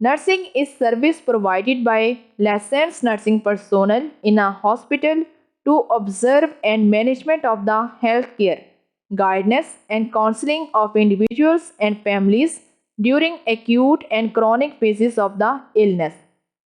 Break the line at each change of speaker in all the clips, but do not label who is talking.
Nursing is service provided by licensed nursing personnel in a hospital to observe and management of the health care, guidance and counseling of individuals and families during acute and chronic phases of the illness.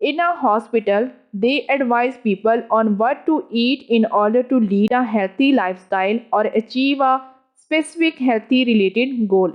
In a hospital, they advise people on what to eat in order to lead a healthy lifestyle or achieve a specific healthy related goal.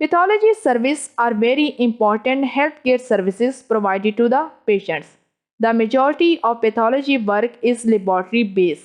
Pathology services are very important healthcare services provided to the patients. The majority of pathology work is laboratory based.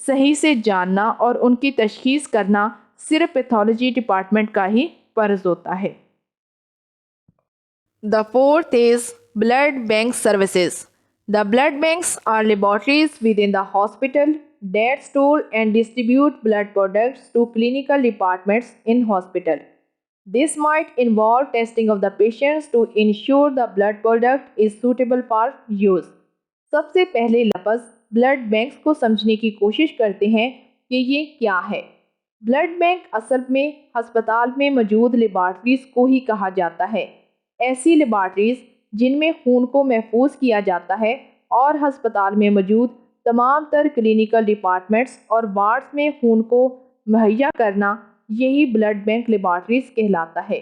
صحیح سے جاننا اور ان کی تشخیص کرنا صرف pathology department کا ہی فرض ہوتا ہے۔ The fourth is blood bank services. The blood banks are laboratories within the hospital that store and distribute blood products to clinical departments in hospital. This might involve testing of the patients to ensure the blood product is suitable for use. سب سے پہلے لفظ blood banks کو سمجھنے کی کوشش کرتے ہیں کہ یہ کیا ہے۔ بلڈ بینک اصل میں ہسپتال میں موجود لیبارٹریز کو ہی کہا جاتا ہے۔ ایسی لیبارٹریز جن میں خون کو محفوظ کیا جاتا ہے اور ہسپتال میں موجود تمام تر کلینیکل ڈپارٹمنٹس اور وارڈز میں خون کو مہیا کرنا، یہی بلڈ بینک لیبارٹریز کہلاتا ہے۔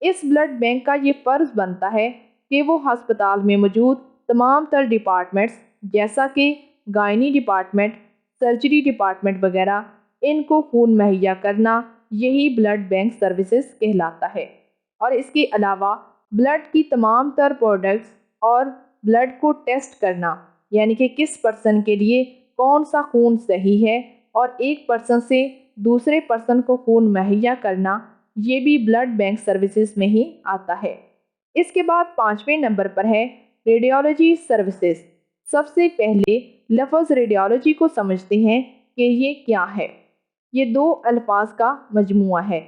اس بلڈ بینک کا یہ فرض بنتا ہے کہ وہ ہسپتال میں موجود تمام تر ڈپارٹمنٹس جیسا کہ گائنی ڈپارٹمنٹ، سرجری ڈپارٹمنٹ وغیرہ، ان کو خون مہیا کرنا، یہی بلڈ بینک سروسز کہلاتا ہے۔ اور اس کے علاوہ بلڈ کی تمام تر پروڈکٹس اور بلڈ کو ٹیسٹ کرنا، یعنی کہ کس پرسن کے لیے کون سا خون صحیح ہے اور ایک پرسن سے دوسرے پرسن کو خون مہیا کرنا، یہ بھی بلڈ بینک سروسز میں ہی آتا ہے۔ اس کے بعد 5ویں نمبر پر ہے ریڈیولوجی سروسز۔ سب سے پہلے لفظ ریڈیولوجی کو سمجھتے ہیں کہ یہ کیا ہے۔ یہ 2 الفاظ کا مجموعہ ہے۔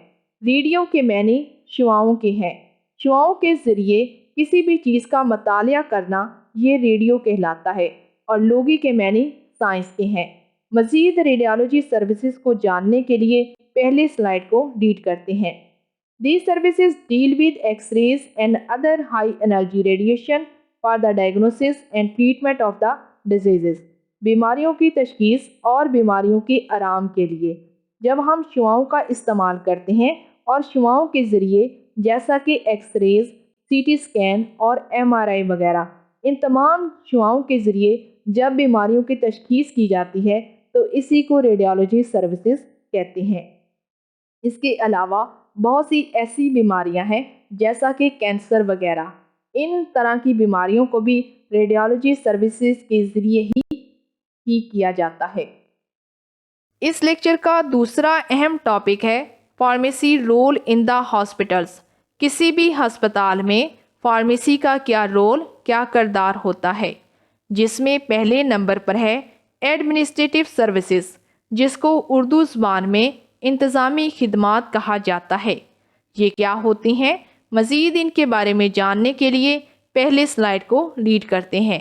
ریڈیو کے معنی شعاؤں کے ہیں۔ شعاؤں کے ذریعے کسی بھی چیز کا مطالعہ کرنا یہ ریڈیو کہلاتا ہے، اور لوگی کے معنی سائنس کے ہیں۔ مزید ریڈیولوجی سروسز کو جاننے کے لیے پہلے سلائیڈ کو ریڈ کرتے ہیں۔ These services deal with X-rays and other high energy radiation for the diagnosis and treatment of the diseases. بیماریوں کی تشخیص اور بیماریوں کے آرام کے لیے جب ہم شعاؤں کا استعمال کرتے ہیں، اور شعاؤں کے ذریعے جیسا کہ X rays, C T scan اور MRI وغیرہ، ان تمام شعاؤں کے ذریعے جب بیماریوں کی تشخیص کی جاتی ہے تو اسی کو ریڈیولوجی سروسز کہتے ہیں۔ اس کے علاوہ بہت سی ایسی بیماریاں ہیں جیسا کہ کینسر وغیرہ، ان طرح کی بیماریوں کو بھی ریڈیولوجی سروسز کے ذریعے ہی کیا جاتا ہے۔ اس لیکچر کا دوسرا اہم ٹاپک ہے pharmacy role in the hospitals. کسی بھی ہسپتال میں فارمیسی کا کیا رول، کیا کردار ہوتا ہے، جس میں پہلے نمبر پر ہے ایڈمنسٹریٹو سروسز، جس کو اردو زبان میں انتظامی خدمات کہا جاتا ہے۔ یہ کیا ہوتی ہیں؟ مزید ان کے بارے میں جاننے کے لیے پہلے سلائیڈ کو ریڈ کرتے ہیں،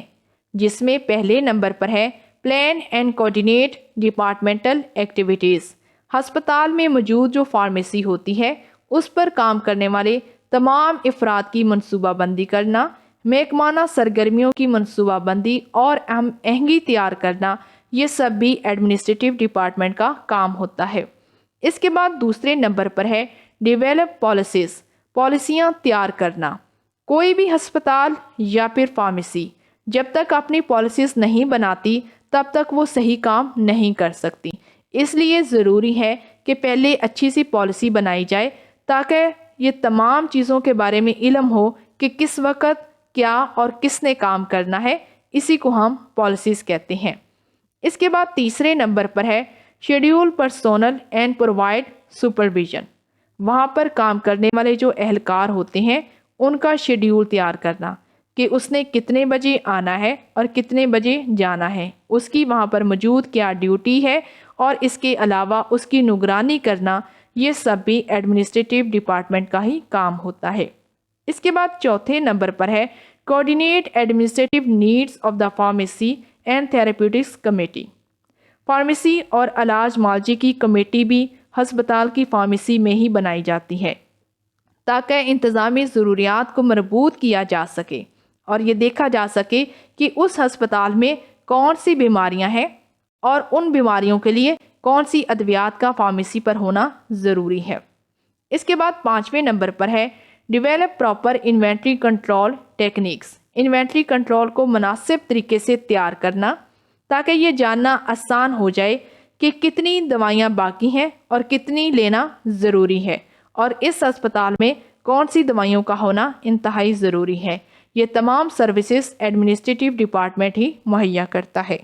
جس میں پہلے نمبر پر ہے plan and coordinate departmental activities. ہسپتال میں موجود جو فارمیسی ہوتی ہے اس پر کام کرنے والے تمام افراد کی منصوبہ بندی کرنا، محکمانہ سرگرمیوں کی منصوبہ بندی اور اہم آہنگی تیار کرنا، یہ سب بھی ایڈمنسٹریٹو ڈپارٹمنٹ کا کام ہوتا ہے۔ اس کے بعد دوسرے نمبر پر ہے ڈیولپ پالیسیز، پالیسیاں تیار کرنا۔ کوئی بھی ہسپتال یا پھر فارمیسی جب تک اپنی پالیسیز نہیں بناتی تب تک وہ صحیح کام نہیں کر سکتی۔ اس لیے ضروری ہے کہ پہلے اچھی سی پالیسی بنائی جائے تاکہ یہ تمام چیزوں کے بارے میں علم ہو کہ کس وقت کیا اور کس نے کام کرنا ہے، اسی کو ہم پالیسیز کہتے ہیں۔ اس کے بعد تیسرے نمبر پر ہے schedule personal and provide supervision. وہاں پر کام کرنے والے جو اہلکار ہوتے ہیں ان کا شیڈیول تیار کرنا کہ اس نے کتنے بجے آنا ہے اور کتنے بجے جانا ہے، اس کی وہاں پر موجود کیا ڈیوٹی ہے، اور اس کے علاوہ اس کی نگرانی کرنا، یہ سب بھی ایڈمنسٹریٹو ڈپارٹمنٹ کا ہی کام ہوتا ہے۔ اس کے بعد چوتھے نمبر پر ہے coordinate administrative needs of the pharmacy and therapeutics committee. Pharmacy اور علاج معالجے کی کمیٹی بھی ہسپتال کی فارمیسی میں ہی بنائی جاتی ہے تاکہ انتظامی ضروریات کو مربوط کیا جا سکے اور یہ دیکھا جا سکے کہ اس ہسپتال میں کون سی بیماریاں ہیں اور ان بیماریوں کے لیے کون سی ادویات کا فارمیسی پر ہونا ضروری ہے۔ اس کے بعد 5ویں نمبر پر ہے develop proper inventory control techniques. Inventory control کو مناسب طریقے سے تیار کرنا تاکہ یہ جاننا آسان ہو جائے کہ کتنی دوائیاں باقی ہیں اور کتنی لینا ضروری ہے، اور اس ہسپتال میں کون سی دوائیوں کا ہونا انتہائی ضروری ہے۔ یہ تمام سروسز ایڈمنسٹریٹو ڈپارٹمنٹ ہی مہیا کرتا ہے۔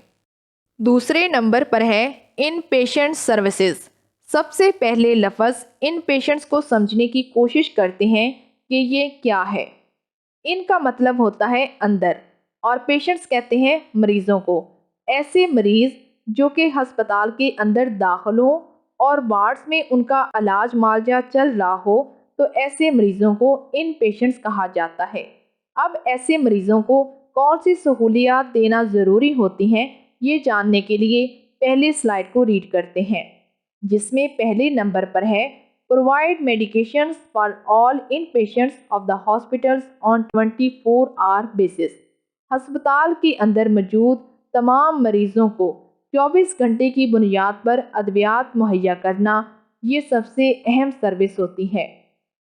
دوسرے نمبر پر ہے ان پیشنٹ سروسز۔ سب سے پہلے لفظ ان پیشنٹس کو سمجھنے کی کوشش کرتے ہیں کہ یہ کیا ہے۔ ان کا مطلب ہوتا ہے اندر، اور پیشنٹس کہتے ہیں مریضوں کو۔ ایسے مریض جو کہ ہسپتال کے اندر داخل ہوں اور وارڈز میں ان کا علاج معالجہ چل رہا ہو، تو ایسے مریضوں کو ان پیشنٹس کہا جاتا ہے۔ اب ایسے مریضوں کو کون سی سہولیات دینا ضروری ہوتی ہیں، یہ جاننے کے لیے پہلے سلائیڈ کو ریڈ کرتے ہیں، جس میں پہلے نمبر پر ہے provide medications for all inpatients of the hospitals on 24-hour basis۔ ہسپتال کے اندر موجود تمام مریضوں کو 24 گھنٹے کی بنیاد پر ادویات مہیا کرنا، یہ سب سے اہم سروس ہوتی ہے۔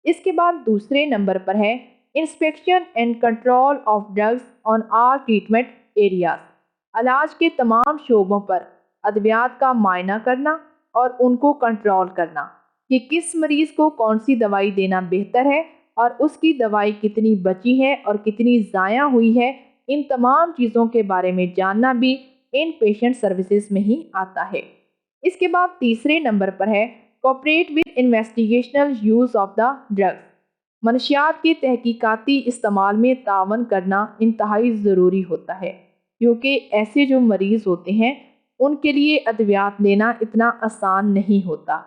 اس کے بعد دوسرے نمبر پر ہے inspection and control of drugs on all treatment areas. علاج کے تمام شعبوں پر ادویات کا معائنہ کرنا اور ان کو کنٹرول کرنا، کہ کس مریض کو کون سی دوائی دینا بہتر ہے اور اس کی دوائی کتنی بچی ہے اور کتنی ضائع ہوئی ہے، ان تمام چیزوں کے بارے میں جاننا بھی ان پیشنٹ سروسز میں ہی آتا ہے۔ اس کے بعد تیسرے نمبر پر ہے cooperate with investigational use of the drugs. منشیات کے تحقیقاتی استعمال میں تعاون کرنا انتہائی ضروری ہوتا ہے، کیونکہ ایسے جو مریض ہوتے ہیں ان کے لیے ادویات لینا اتنا آسان نہیں ہوتا۔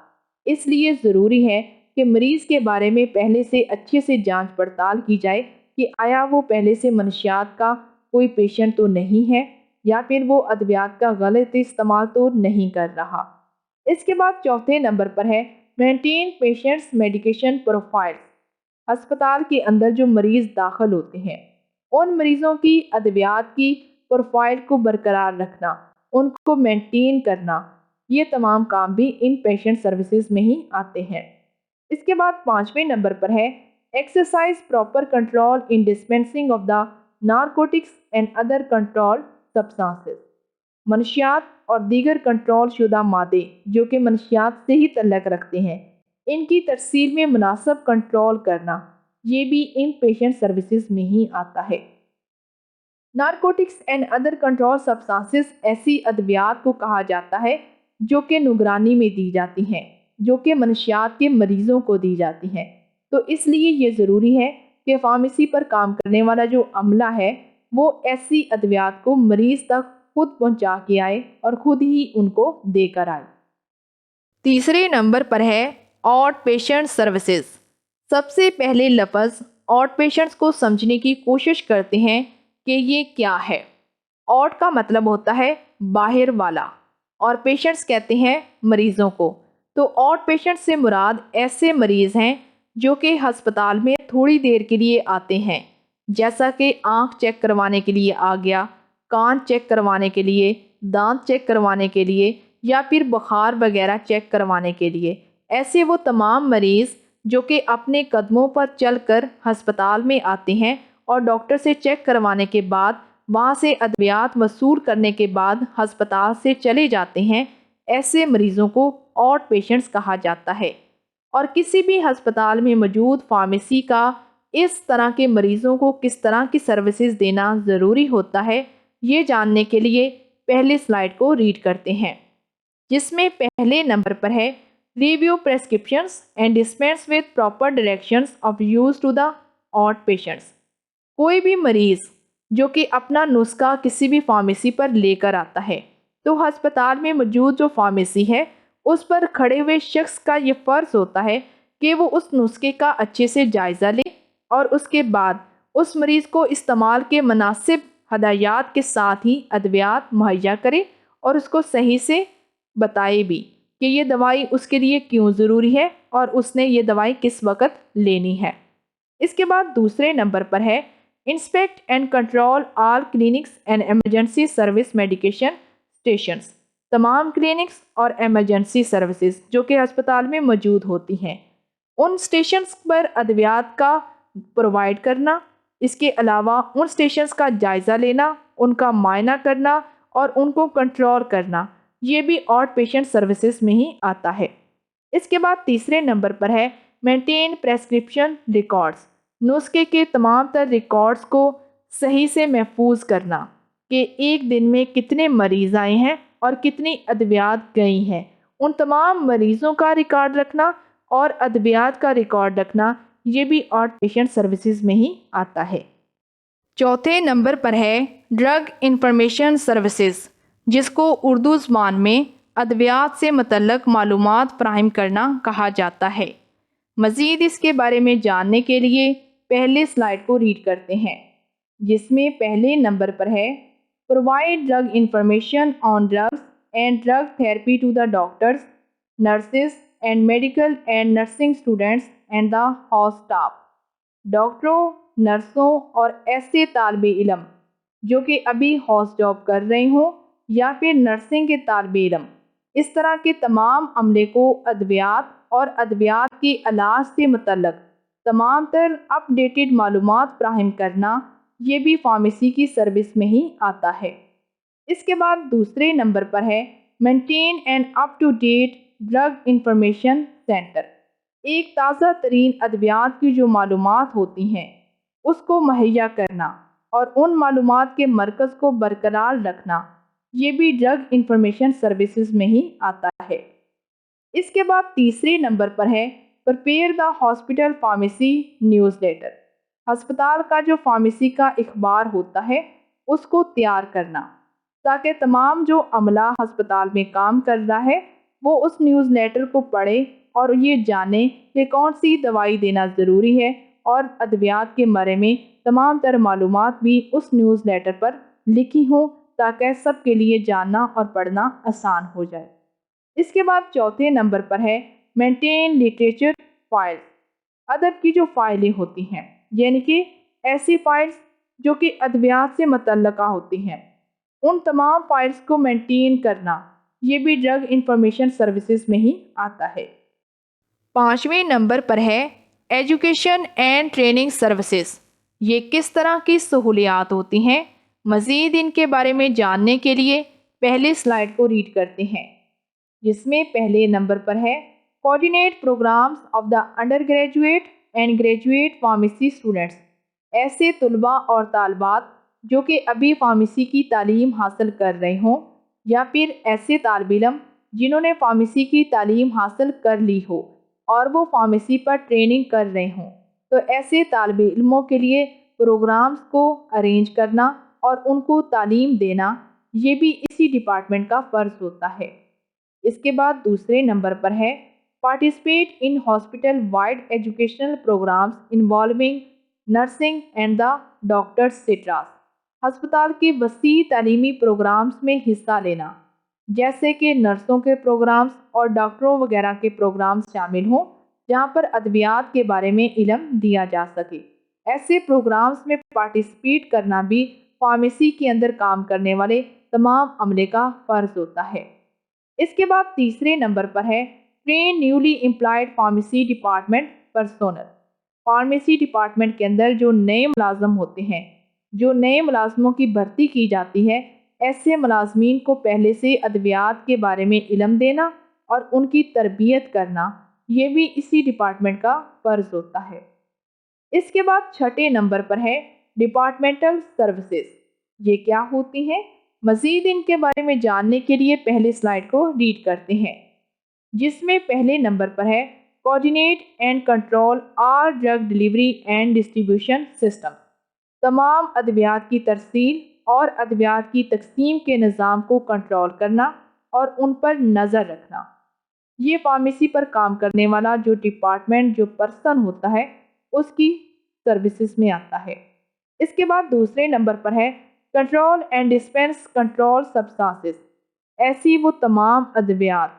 اس لیے ضروری ہے کہ مریض کے بارے میں پہلے سے اچھے سے جانچ پڑتال کی جائے کہ آیا وہ پہلے سے منشیات کا کوئی پیشنٹ تو نہیں ہے، یا پھر وہ ادویات کا غلط استعمال تو نہیں کر رہا۔ اس کے بعد چوتھے نمبر پر ہے مینٹین پیشنٹس میڈیکیشن پروفائل۔ ہسپتال کے اندر جو مریض داخل ہوتے ہیں ان مریضوں کی ادویات کی پروفائل کو برقرار رکھنا، ان کو مینٹین کرنا، یہ تمام کام بھی ان پیشنٹ سروسز میں ہی آتے ہیں۔ اس کے بعد پانچویں نمبر پر ہے exercise proper control in dispensing of the narcotics and other control substances. منشیات اور دیگر کنٹرول شدہ مادے جو کہ منشیات سے ہی تعلق رکھتے ہیں، ان کی ترسیل میں مناسب کنٹرول کرنا، یہ بھی ان پیشنٹ سروسز میں ہی آتا ہے۔ Narcotics and other control substances ایسی ادویات کو کہا جاتا ہے جو کہ نگرانی میں دی جاتی ہیں، جو کہ منشیات کے مریضوں کو دی جاتی ہیں۔ تو اس لیے یہ ضروری ہے کہ فارمیسی پر کام کرنے والا جو عملہ ہے وہ ایسی ادویات کو مریض تک خود پہنچا کے آئے اور خود ہی ان کو دے کر آئے۔ تیسرے نمبر پر ہے آؤٹ پیشنٹ سروسز۔ سب سے پہلے لفظ آؤٹ پیشنٹس کو سمجھنے کی کوشش کرتے ہیں کہ یہ کیا ہے۔ آؤٹ کا مطلب ہوتا ہے باہر والا، اور پیشنٹس کہتے ہیں مریضوں کو۔ تو آؤٹ پیشنٹ سے مراد ایسے مریض ہیں جو کہ ہسپتال میں تھوڑی دیر کے لیے آتے ہیں، جیسا کہ آنکھ چیک کروانے کے لیے آ گیا، کان چیک کروانے کے لیے، دانت چیک کروانے کے لیے، یا پھر بخار وغیرہ چیک کروانے کے لیے۔ ایسے وہ تمام مریض جو کہ اپنے قدموں پر چل کر ہسپتال میں آتے ہیں اور ڈاکٹر سے چیک کروانے کے بعد وہاں سے ادویات وصول کرنے کے بعد ہسپتال سے چلے جاتے ہیں، ایسے مریضوں کو آؤٹ پیشنٹس کہا جاتا ہے۔ اور کسی بھی ہسپتال میں موجود فارمیسی کا اس طرح کے مریضوں کو کس طرح کی سروسز دینا ضروری ہوتا ہے، یہ جاننے کے لیے پہلے سلائیڈ کو ریڈ کرتے ہیں، جس میں پہلے نمبر پر ہے review prescriptions and dispense with proper directions of use to the out patients. کوئی بھی مریض جو کہ اپنا نسخہ کسی بھی فارمیسی پر لے کر آتا ہے، تو ہسپتال میں موجود جو فارمیسی ہے اس پر کھڑے ہوئے شخص کا یہ فرض ہوتا ہے کہ وہ اس نسخے کا اچھے سے جائزہ لے اور اس کے بعد اس مریض کو استعمال کے مناسب ہدایات کے ساتھ ہی ادویات مہیا کرے، اور اس کو صحیح سے بتائے بھی کہ یہ دوائی اس کے لیے کیوں ضروری ہے اور اس نے یہ دوائی کس وقت لینی ہے۔ اس کے بعد دوسرے نمبر پر ہے inspect and control all clinics and emergency service medication stations. تمام کلینکس اور ایمرجنسی سروسز جو کہ ہسپتال میں موجود ہوتی ہیں، ان اسٹیشنز پر ادویات کا پرووائڈ کرنا، اس کے علاوہ ان اسٹیشنز کا جائزہ لینا، ان کا معائنہ کرنا اور ان کو کنٹرول کرنا، یہ بھی آؤٹ پیشنٹ سروسز میں ہی آتا ہے۔ اس کے بعد تیسرے نمبر پر ہے مینٹین پریسکرپشن ریکارڈز۔ نسخے کے تمام تر ریکارڈز کو صحیح سے محفوظ کرنا، کہ ایک دن میں کتنے مریض آئے ہیں اور کتنی ادویات گئی ہیں، ان تمام مریضوں کا ریکارڈ رکھنا اور ادویات کا ریکارڈ رکھنا، یہ بھی آؤٹ پیشنٹ سروسز میں ہی آتا ہے۔ چوتھے نمبر پر ہے ڈرگ انفارمیشن سروسز، جس کو اردو زبان میں ادویات سے متعلق معلومات فراہم کرنا کہا جاتا ہے۔ مزید اس کے بارے میں جاننے کے لیے پہلے سلائیڈ کو ریڈ کرتے ہیں، جس میں پہلے نمبر پر ہے provide drug information on drugs and drug therapy to the doctors, nurses and medical and nursing students and the house staff. ڈاکٹروں، نرسوں اور ایسے طالب علم جو کہ ابھی ہاؤس جاب کر رہے ہوں یا پھر نرسنگ کے طالب علم، اس طرح کے تمام عملے کو ادویات اور ادویات کے علاج سے متعلق تمام تر اپ ڈیٹڈ معلومات فراہم کرنا، یہ بھی فارمیسی کی سروس میں ہی آتا ہے۔ اس کے بعد دوسرے نمبر پر ہے maintain an up to date drug information centre, ایک تازہ ترین ادویات کی جو معلومات ہوتی ہیں اس کو مہیا کرنا اور ان معلومات کے مرکز کو برقرار رکھنا، یہ بھی ڈرگ انفارمیشن سروسز میں ہی آتا ہے۔ اس کے بعد تیسرے نمبر پر ہے prepare the hospital pharmacy newsletter, ہسپتال کا جو فارمیسی کا اخبار ہوتا ہے اس کو تیار کرنا، تاکہ تمام جو عملہ ہسپتال میں کام کر رہا ہے وہ اس نیوز لیٹر کو پڑھے اور یہ جانے کہ کون سی دوائی دینا ضروری ہے، اور ادویات کے بارے میں تمام تر معلومات بھی اس نیوز لیٹر پر لکھی ہوں، تاکہ سب کے لیے جاننا اور پڑھنا آسان ہو جائے۔ اس کے بعد چوتھے نمبر پر ہے مینٹین لٹریچر فائلز، ادب کی جو فائلیں ہوتی ہیں، یعنی کہ ایسی فائلز جو کہ ادویات سے متعلقہ ہوتی ہیں، ان تمام فائلز کو مینٹین کرنا، یہ بھی ڈرگ انفارمیشن سروسز میں ہی آتا ہے۔ پانچویں نمبر پر ہے ایجوکیشن اینڈ ٹریننگ سروسز، یہ کس طرح کی سہولیات ہوتی ہیں؟ مزید ان کے بارے میں جاننے کے لیے پہلے سلائیڈ کو ریڈ کرتے ہیں، جس میں پہلے نمبر پر ہے coordinate programmes of the undergraduate and graduate pharmacy students, ایسے طلباء اور طالبات جو کہ ابھی فارمیسی کی تعلیم حاصل کر رہے ہوں، یا پھر ایسے طالب علم جنہوں نے فارمیسی کی تعلیم حاصل کر لی ہو اور وہ فارمیسی پر ٹریننگ کر رہے ہوں، تو ایسے طالب علموں کے لیے پروگرامز کو ارینج کرنا اور ان کو تعلیم دینا، یہ بھی اسی ڈپارٹمنٹ کا فرض ہوتا ہے۔ اس کے بعد دوسرے نمبر پر ہے participate in hospital wide educational programmes involving nursing and the doctors سٹراس، ہسپتال کے وسیع تعلیمی پروگرامز میں حصہ لینا، جیسے کہ نرسوں کے پروگرامز اور ڈاکٹروں وغیرہ کے پروگرامز شامل ہوں، جہاں پر ادویات کے بارے میں علم دیا جا سکے۔ ایسے پروگرامز میں پارٹیسپیٹ کرنا بھی فارمیسی کے اندر کام کرنے والے تمام عملے کا فرض ہوتا ہے۔ اس کے بعد تیسرے نمبر پر ہے train newly employed pharmacy department personnel, pharmacy department کے اندر جو نئے ملازم ہوتے ہیں، جو نئے ملازموں کی بھرتی کی جاتی ہے، ایسے ملازمین کو پہلے سے ادویات کے بارے میں علم دینا اور ان کی تربیت کرنا، یہ بھی اسی ڈپارٹمنٹ کا فرض ہوتا ہے۔ اس کے بعد چھٹے نمبر پر ہے ڈپارٹمنٹل سروسز، یہ کیا ہوتی ہیں؟ مزید ان کے بارے میں جاننے کے لیے پہلے سلائیڈ کو ریڈ کرتے ہیں، جس میں پہلے نمبر پر ہے coordinate and control all drug delivery and distribution system, تمام ادویات کی ترسیل اور ادویات کی تقسیم کے نظام کو کنٹرول کرنا اور ان پر نظر رکھنا، یہ فارمیسی پر کام کرنے والا جو ڈپارٹمنٹ، جو پرسن ہوتا ہے، اس کی سروسز میں آتا ہے۔ اس کے بعد دوسرے نمبر پر ہے control and dispense control substances, ایسی وہ تمام ادویات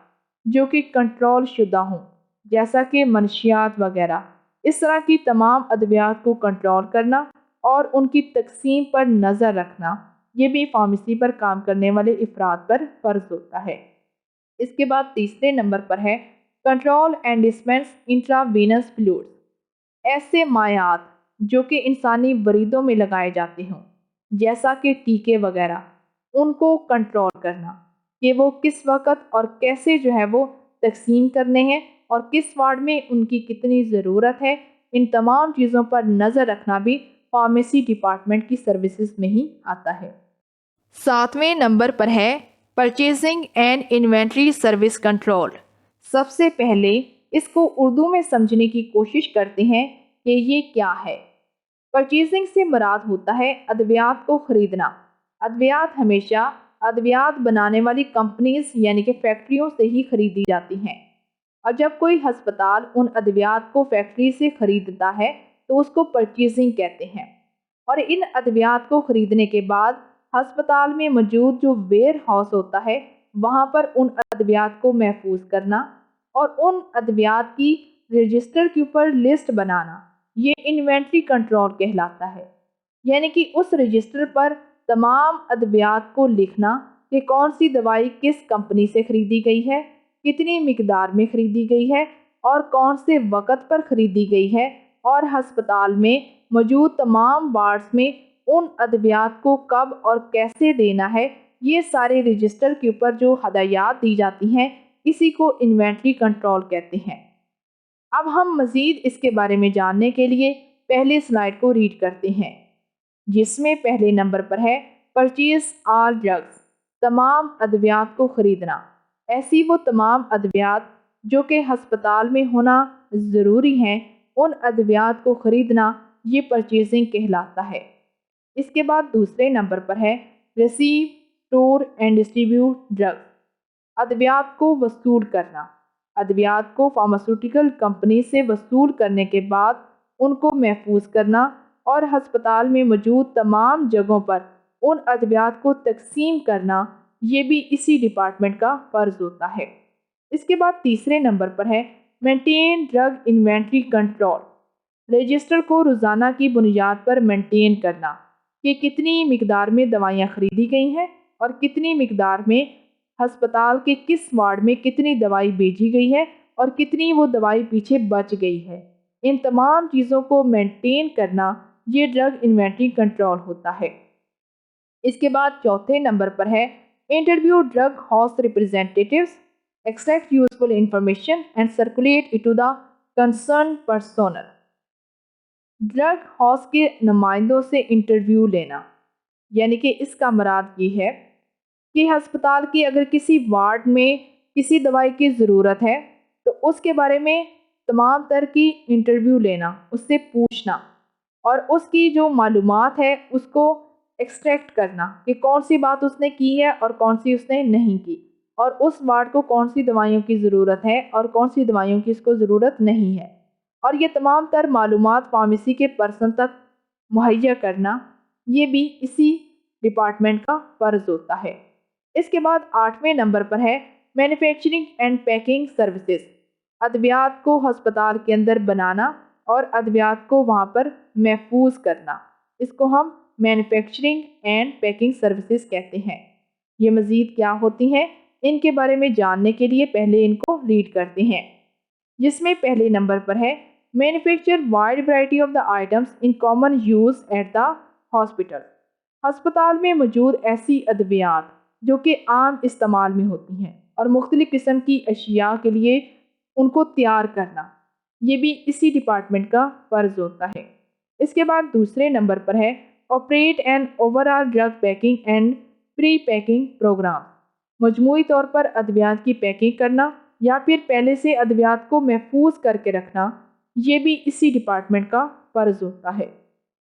جو کہ کنٹرول شدہ ہوں، جیسا کہ منشیات وغیرہ، اس طرح کی تمام ادویات کو کنٹرول کرنا اور ان کی تقسیم پر نظر رکھنا، یہ بھی فارمیسی پر کام کرنے والے افراد پر فرض ہوتا ہے۔ اس کے بعد تیسرے نمبر پر ہے control and dispense intravenous fluids, ایسے مائعات جو کہ انسانی وریدوں میں لگائے جاتے ہوں، جیسا کہ ٹیکے وغیرہ، ان کو کنٹرول کرنا کہ وہ کس وقت اور کیسے جو ہے وہ تقسیم کرنے ہیں اور کس وارڈ میں ان کی کتنی ضرورت ہے، ان تمام چیزوں پر نظر رکھنا بھی فارمیسی ڈپارٹمنٹ کی سروسز میں ہی آتا ہے۔ ساتویں نمبر پر ہے purchasing and inventory service control. سب سے پہلے اس کو اردو میں سمجھنے کی کوشش کرتے ہیں کہ یہ کیا ہے۔ پرچیزنگ سے مراد ہوتا ہے ادویات کو خریدنا۔ ادویات ہمیشہ ادویات بنانے والی کمپنیز یعنی کہ فیکٹریوں سے ہی خریدی جاتی ہیں، اور جب کوئی ہسپتال ان ادویات کو فیکٹری سے خریدتا ہے تو اس کو پرچیزنگ کہتے ہیں۔ اور ان ادویات کو خریدنے کے بعد ہسپتال میں موجود جو ویئر ہاؤس ہوتا ہے وہاں پر ان ادویات کو محفوظ کرنا اور ان ادویات کی رجسٹر کے اوپر لسٹ بنانا، یہ انوینٹری کنٹرول کہلاتا ہے۔ یعنی کہ اس رجسٹر پر تمام ادویات کو لکھنا کہ کون سی دوائی کس کمپنی سے خریدی گئی ہے، کتنی مقدار میں خریدی گئی ہے اور کون سے وقت پر خریدی گئی ہے، اور ہسپتال میں موجود تمام وارڈز میں ان ادویات کو کب اور کیسے دینا ہے، یہ سارے رجسٹر کے اوپر جو ہدایات دی جاتی ہیں اسی کو انوینٹری کنٹرول کہتے ہیں۔ اب ہم مزید اس کے بارے میں جاننے کے لیے پہلے سلائیڈ کو ریڈ کرتے ہیں، جس میں پہلے نمبر پر ہے پرچیز آل ڈرگز، تمام ادویات کو خریدنا۔ ایسی وہ تمام ادویات جو کہ ہسپتال میں ہونا ضروری ہیں، ان ادویات کو خریدنا یہ پرچیزنگ کہلاتا ہے۔ اس کے بعد دوسرے نمبر پر ہے receive, store and distribute drugs, ادویات کو وصول کرنا۔ ادویات کو فارماسیوٹیکل کمپنی سے وصول کرنے کے بعد ان کو محفوظ کرنا اور ہسپتال میں موجود تمام جگہوں پر ان ادویات کو تقسیم کرنا، یہ بھی اسی ڈپارٹمنٹ کا فرض ہوتا ہے۔ اس کے بعد تیسرے نمبر پر ہے maintain drug inventory control, register کو روزانہ کی بنیاد پر مینٹین کرنا کہ کتنی مقدار میں دوائیاں خریدی گئی ہیں اور کتنی مقدار میں ہسپتال کے کس وارڈ میں کتنی دوائی بھیجی گئی ہے اور کتنی وہ دوائی پیچھے بچ گئی ہے۔ ان تمام چیزوں کو مینٹین کرنا یہ ڈرگ انوینٹری کنٹرول ہوتا ہے۔ اس کے بعد چوتھے نمبر پر ہے interview drug house representatives, extract useful information and circulate it to the concern personnel. Drug house کے نمائندوں سے انٹرویو لینا، یعنی کہ اس کا مراد یہ ہے کہ ہسپتال کی اگر کسی وارڈ میں کسی دوائی کی ضرورت ہے تو اس کے بارے میں تمام تر کی انٹرویو لینا، اس سے پوچھنا اور اس کی جو معلومات ہے اس کو ایکسٹریکٹ کرنا کہ کون سی بات اس نے کی ہے اور کون سی اس نے نہیں کی، اور اس وارڈ کو کون سی دوائیوں کی ضرورت ہے اور کون سی دوائیوں کی اس کو ضرورت نہیں ہے، اور یہ تمام تر معلومات فارمیسی کے پرسن تک مہیا کرنا، یہ بھی اسی ڈپارٹمنٹ کا فرض ہوتا ہے۔ اس کے بعد 8ویں نمبر پر ہے مینوفیکچرنگ اینڈ پیکنگ سروسز، ادویات کو ہسپتال کے اندر بنانا اور ادویات کو وہاں پر محفوظ کرنا، اس کو ہم مینوفیکچرنگ اینڈ پیکنگ سروسز کہتے ہیں۔ یہ مزید کیا ہوتی ہیں ان کے بارے میں جاننے کے لیے پہلے ان کو ریڈ کرتے ہیں، جس میں پہلے نمبر پر ہے manufacture wide variety of the items in common use at the hospital, ہسپتال میں موجود ایسی ادویات جو کہ عام استعمال میں ہوتی ہیں اور مختلف قسم کی اشیاء کے لیے ان کو تیار کرنا، یہ بھی اسی ڈپارٹمنٹ کا فرض ہوتا ہے۔ اس کے بعد دوسرے نمبر پر ہے operate and overall drug packing and prepacking programme, مجموعی طور پر ادویات کی پیکنگ کرنا یا پھر پہلے سے ادویات کو محفوظ کر کے رکھنا، یہ بھی اسی ڈپارٹمنٹ کا فرض ہوتا ہے۔